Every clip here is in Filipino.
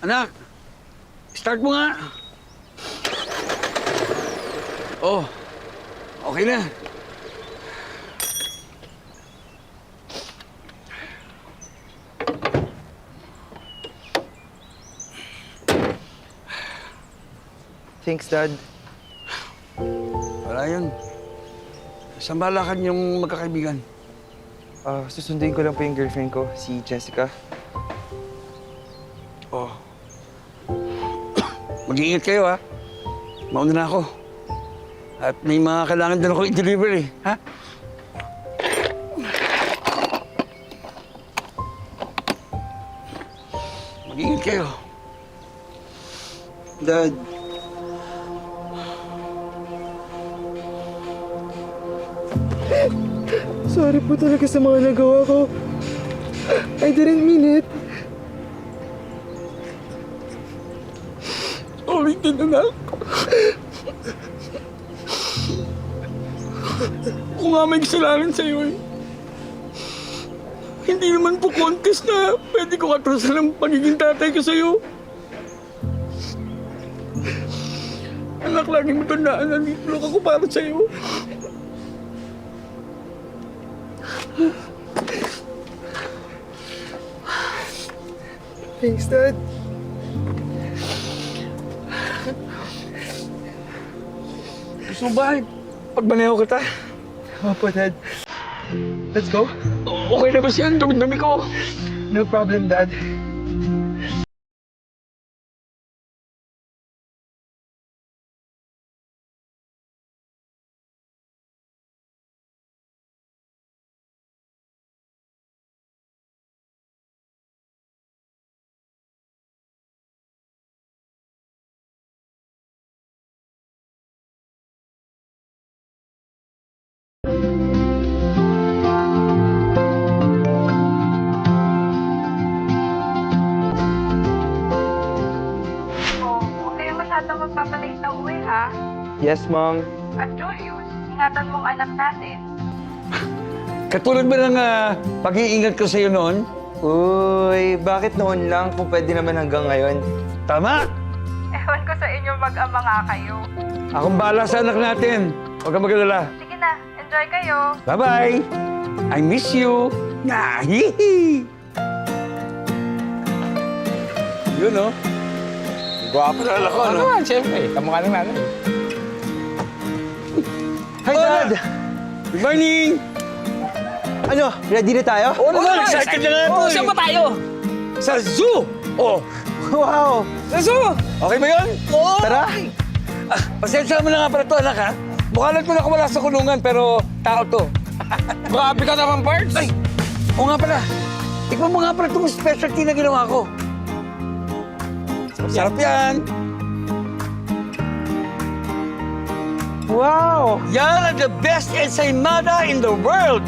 Anak, start mo nga. Oh, okay na. Thanks, Dad. Wala yun. Sambalakan yung magkakaibigan. Susunduin ko lang po yung girlfriend ko, si Jessica. Oh. Mag-iingat kayo, ha? Mauna na ako. At may mga kailangan din ako i-deliver, eh. Ha? Mag-iingat kayo. Dad. Sorry po talaga sa mga nagawa ko. I didn't mean it. Sorry din, anak. Kung nga may kasalanan sa'yo, eh. Hindi naman po contest na pwede ko katrasan ang pagiging tatay ko sa'yo. Anak, lagi mo tandaan na nandito lang ako para sa'yo. Thanks, Dad. Gusto mo ba? Pagbaneho kita. Opo, Dad. Let's go. Okay na ba siya? Dumi-dumi ko. No problem, Dad. Huwag kayo masyadong magpapalit na uwi, ha? Yes, Mom. At Julius, ingatan mong anak natin. Katulad ba ng pag-iingat ko sa'yo noon? Uy, bakit noon lang kung pwede naman hanggang ngayon? Tama! Ewan ko sa inyo mag-ama nga kayo. Akong bahala sa anak natin. Huwag kang mag-alala. Sige na, enjoy kayo. Bye-bye! I miss you! Nahihi! Yun, no? Gwapo na ako, no? Ano, siyempre. Kamukha ng nanay. Hi, Dad! Good morning! Ano, ready na tayo? Oo naman, excited na nga ito, Oo, eh. saan ba tayo? Sa zoo! Oh, Wow! Kaso! okay ba yun? Oo! Tara! Pasensya mo na nga pala to, anak, ha? Mukha lang ko nakawala sa kulungan, pero tao to. Grabe ka naman, Parts! Ay! Oo nga pala. Tikman mo nga pala itong specialty na ginawa ko. Sarap yan. Wow! Yan ang the best ensaymada in the world.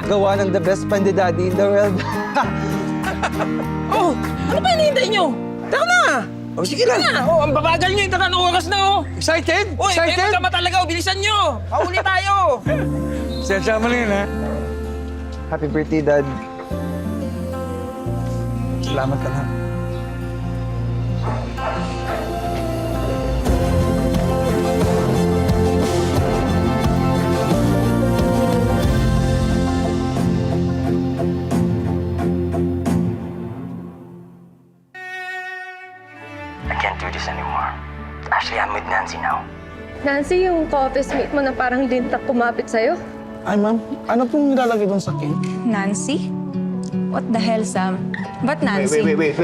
Gawa ng the best pandi daddy in the world. Oh! Ano pa hinihintay nyo? Tara na! O, sige lang. Na! Oh, ang babagal nyo. Yung ng oras na, oh! Excited? Uy, may Excited? magkama talaga. Oh, bilisan nyo! Pauli tayo! Pasensya mo na yun, ha? Happy birthday, Dad. Salamat ka na. I can't do this anymore. Actually, I'm with Nancy now. Nancy, yung ka-office mate mo na parang lintak kumapit sa'yo. Ay, ma'am. Ano pong nilalagay doon sa cake? Nancy? What the hell, Sam? Ba't Nancy? Wait.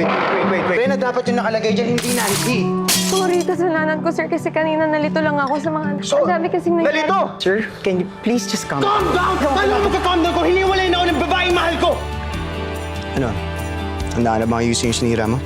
Rena, dapat yung nakalagay dyan, hindi Nancy. Sorry, kasalanan ko, sir, kasi kanina nalito lang ako sa mga anak. Ang dami kasing nangyari. Nalito! Sir, can you please just calm down? Calm down! Paano magka-calm down ko? Hiniwalay na ako ng babaeng mahal ko! Ano? Handa na bang ayusin yung sinira mo?